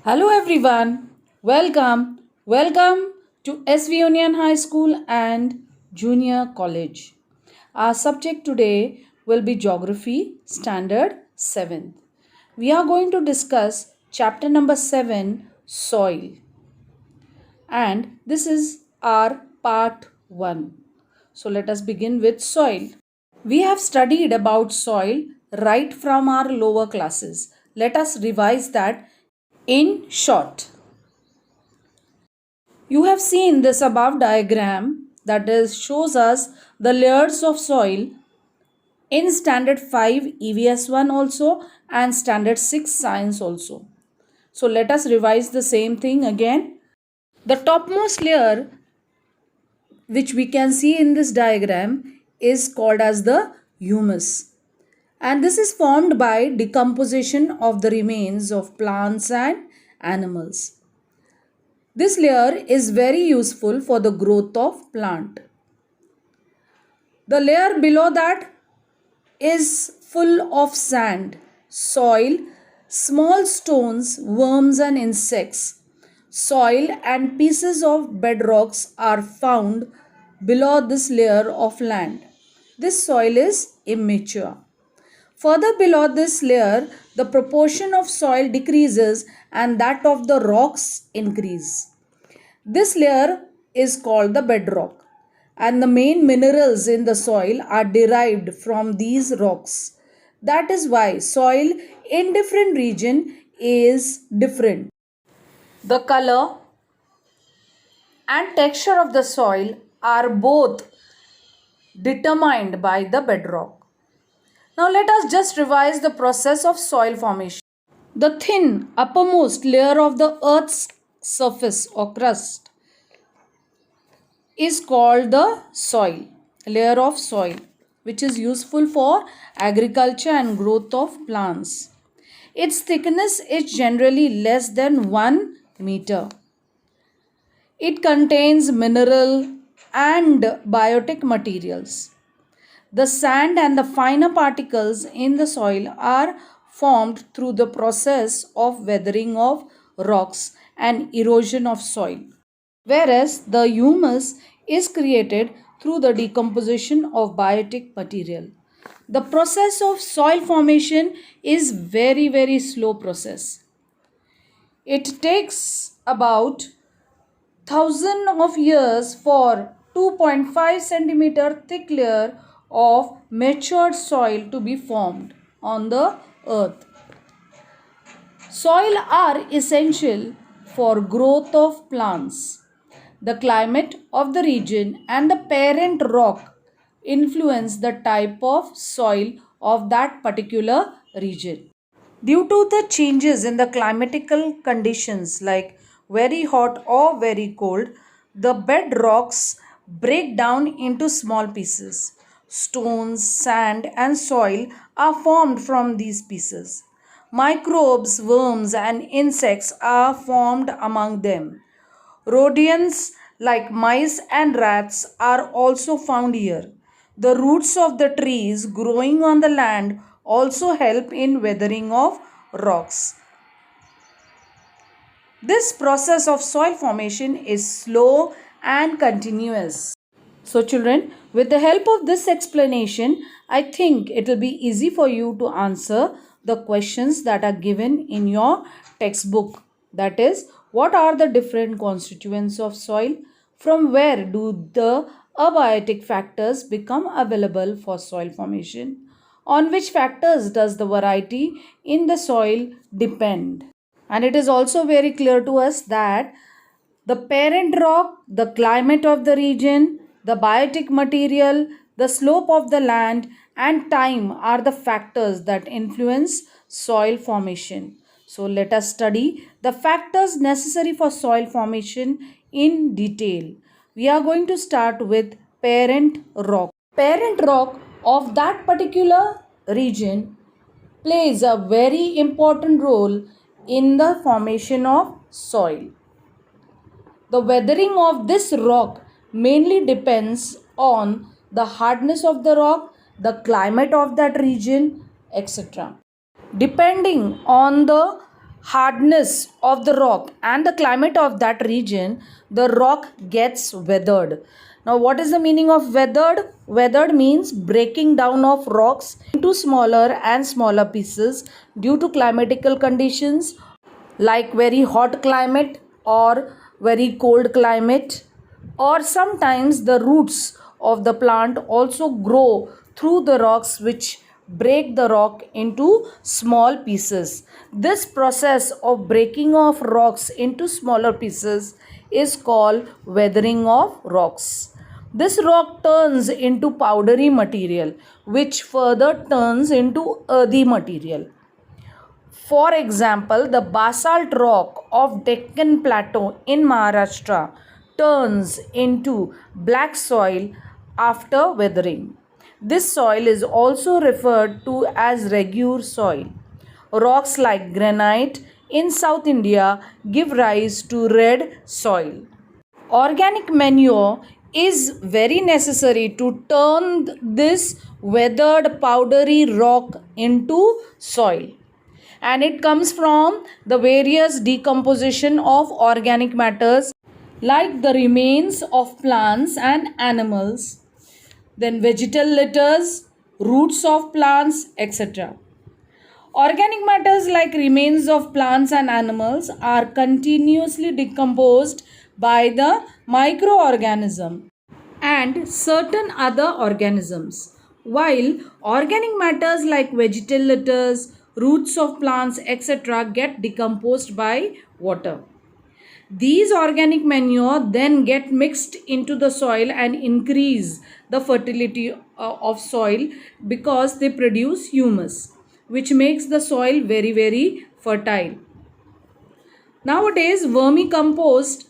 Hello everyone. Welcome to SV Union High School and Junior College. Our subject today will be Geography Standard 7th. We are going to discuss chapter number 7, Soil. And this is our part 1. So let us begin with soil. We have studied about soil right from our lower classes. Let us revise that in short. You have seen this above diagram that is shows us the layers of soil in standard 5 EVS1 also and standard 6 science also. So let us revise the same thing again. The topmost layer which we can see in this diagram is called as the humus, and this is formed by decomposition of the remains of plants and animals. This layer is very useful for the growth of plant. The layer below that is full of sand, soil, small stones, worms and insects. Soil and pieces of bedrocks are found below this layer of land. This soil is immature. Further below this layer, the proportion of soil decreases and that of the rocks increase. This layer is called the bedrock, and the main minerals in the soil are derived from these rocks. That is why soil in different region is different. The color and texture of the soil are both determined by the bedrock. Now let us just revise the process of soil formation. The thin uppermost layer of the earth's surface or crust is called the soil, layer of soil, which is useful for agriculture and growth of plants. Its thickness is generally less than 1 meter. It contains mineral and biotic materials. The sand and the finer particles in the soil are formed through the process of weathering of rocks and erosion of soil, whereas the humus is created through the decomposition of biotic material. The process of soil formation is very slow process. It takes about 1000 of years for 2.5 centimeter thick layer of matured soil to be formed on the earth. Soil are essential for growth of plants. The climate of the region and the parent rock influence the type of soil of that particular region. Due to the changes in the climatical conditions like very hot or very cold, the bed rocks break down into small pieces. Stones, sand, and soil are formed from these pieces. Microbes, worms, and insects are formed among them. Rodents like mice and rats are also found here. The roots of the trees growing on the land also help in weathering of rocks. This process of soil formation is slow and continuous. So children, with the help of this explanation, I think it will be easy for you to answer the questions that are given in your textbook. That is, what are the different constituents of soil? From where do the abiotic factors become available for soil formation? On which factors does the variety in the soil depend? And it is also very clear to us that the parent rock, the climate of the region, the biotic material, the slope of the land, and time are the factors that influence soil formation. So let us study the factors necessary for soil formation in detail. We are going to start with parent rock. Parent rock of that particular region plays a very important role in the formation of soil. The weathering of this rock mainly depends on the hardness of the rock, the climate of that region, etc. Depending on the hardness of the rock and the climate of that region, the rock gets weathered. Now, what is the meaning of weathered? Weathered means breaking down of rocks into smaller and smaller pieces due to climatical conditions like very hot climate or very cold climate, or sometimes the roots of the plant also grow through the rocks which break the rock into small pieces. This process of breaking of rocks into smaller pieces is called weathering of rocks. This rock turns into powdery material which further turns into earthy material. For example, the basalt rock of Deccan Plateau in Maharashtra turns into black soil after weathering. This soil is also referred to as regular soil. Rocks like granite in South India give rise to red soil. Organic manure is very necessary to turn this weathered powdery rock into soil, and it comes from the various decomposition of organic matters like the remains of plants and animals, then vegetal litters, roots of plants, etc. Organic matters like remains of plants and animals are continuously decomposed by the microorganism and certain other organisms, while organic matters like vegetal litters, roots of plants, etc., get decomposed by water. These organic manure then get mixed into the soil and increase the fertility of soil because they produce humus, which makes the soil very fertile. Nowadays, vermicompost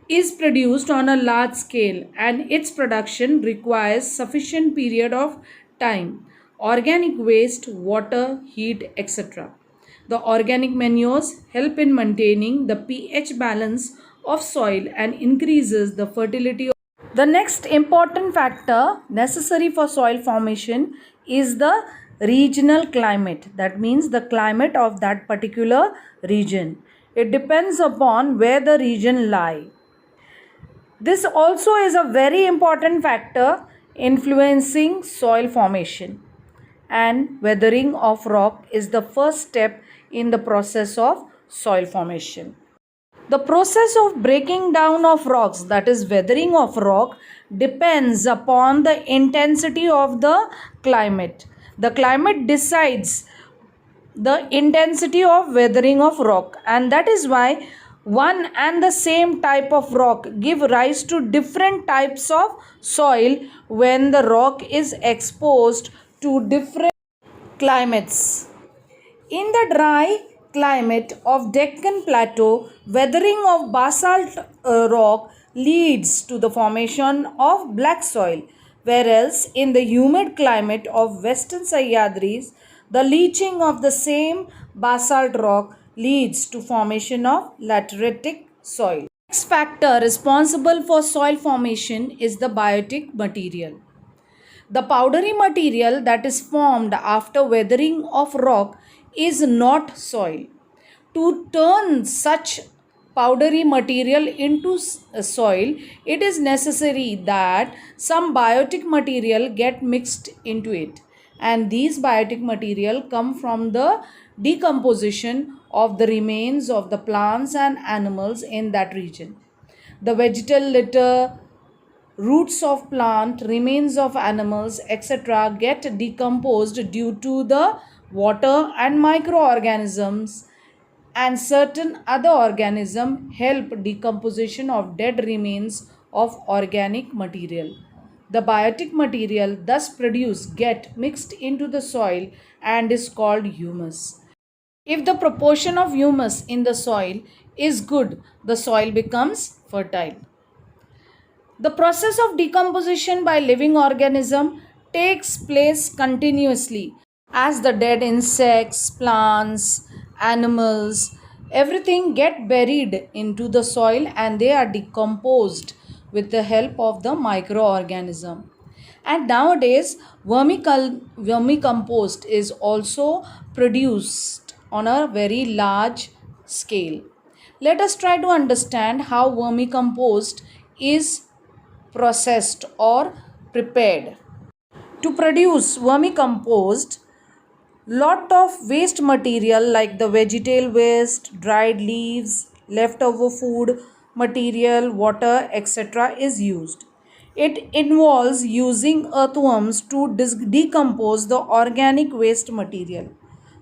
is produced on a large scale and its production requires sufficient period of time, organic waste, water, heat, etc. The organic manures help in maintaining the pH balance of soil and increases the fertility. The next important factor necessary for soil formation is the regional climate. That means the climate of that particular region. It depends upon where the region lies. This also is a very important factor influencing soil formation, and weathering of rock is the first step in the process of soil formation. The process of breaking down of rocks, that is weathering of rock, depends upon the intensity of the climate. The climate decides the intensity of weathering of rock, and that is why one and the same type of rock give rise to different types of soil when the rock is exposed to different climates. In the dry climate of Deccan Plateau, weathering of basalt rock leads to the formation of black soil, whereas in the humid climate of Western Sahyadris, the leaching of the same basalt rock leads to formation of lateritic soil. Next factor responsible for soil formation is the biotic material. The powdery material that is formed after weathering of rock is not soil. To turn such powdery material into soil, it is necessary that some biotic material get mixed into it. And these biotic material come from the decomposition of the remains of the plants and animals in that region. The vegetal litter, roots of plant, remains of animals, etc. get decomposed due to the water and microorganisms, and certain other organisms help decomposition of dead remains of organic material. The biotic material thus produced get mixed into the soil and is called humus. If the proportion of humus in the soil is good, the soil becomes fertile. The process of decomposition by living organism takes place continuously as the dead insects, plants, animals, everything get buried into the soil and they are decomposed with the help of the microorganism. And nowadays vermicompost is also produced on a very large scale. Let us try to understand how vermicompost is processed or prepared. To produce vermicompost, lot of waste material like the vegetable waste, dried leaves, leftover food material, water, etc. is used. It involves using earthworms to decompose the organic waste material.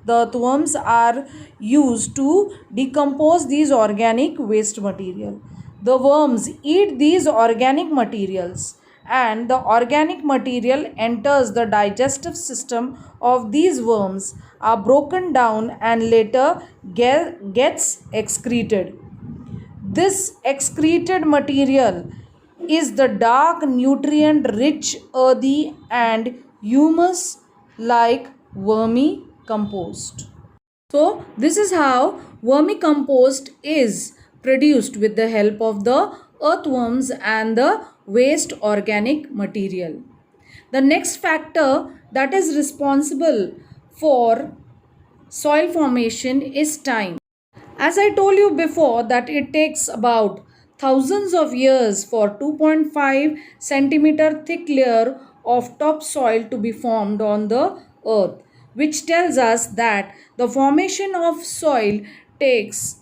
The earthworms are used to decompose these organic waste material. The worms eat these organic materials, and the organic material enters the digestive system of these worms, are broken down and later gets excreted. This excreted material is the dark, nutrient rich, earthy, and humus like vermicompost. So, this is how vermicompost is produced with the help of the earthworms and the waste organic material. The next factor that is responsible for soil formation is time. As I told you before, that it takes about thousands of years for 2.5 centimeter thick layer of topsoil to be formed on the earth, which tells us that the formation of soil takes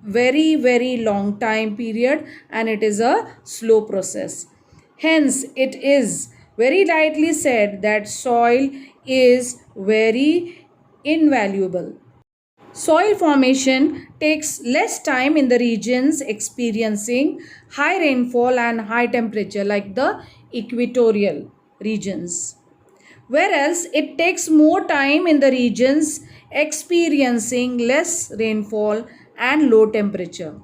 very long time period, and it is a slow process. Hence, it is very rightly said that soil is very invaluable. Soil formation takes less time in the regions experiencing high rainfall and high temperature, like the equatorial regions, whereas it takes more time in the regions experiencing less rainfall and low temperature.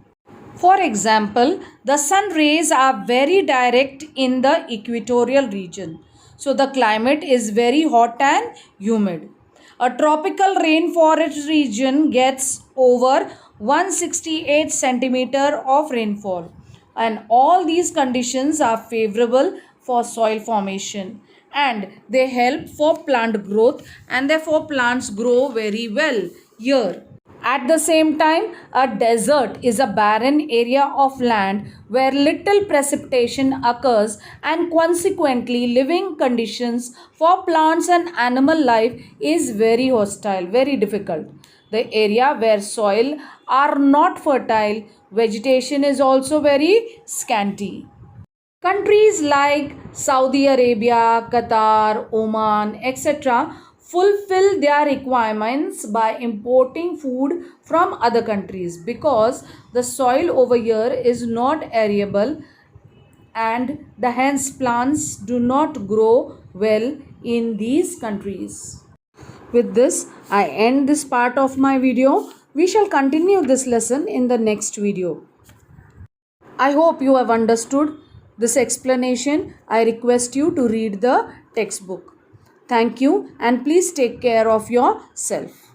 For example, the sun rays are very direct in the equatorial region. So the climate is very hot and humid. A tropical rainforest region gets over 168 centimeter of rainfall, and all these conditions are favorable for soil formation, and they help for plant growth, and therefore plants grow very well here. At the same time, a desert is a barren area of land where little precipitation occurs, and consequently living conditions for plants and animal life is very hostile, very difficult. The area where soil are not fertile, vegetation is also very scanty. Countries like Saudi Arabia, Qatar, Oman, etc. fulfill their requirements by importing food from other countries because the soil over here is not arable, and the hence plants do not grow well in these countries. With this, I end this part of my video. We shall continue this lesson in the next video. I hope you have understood this explanation. I request you to read the textbook. Thank you, and please take care of yourself.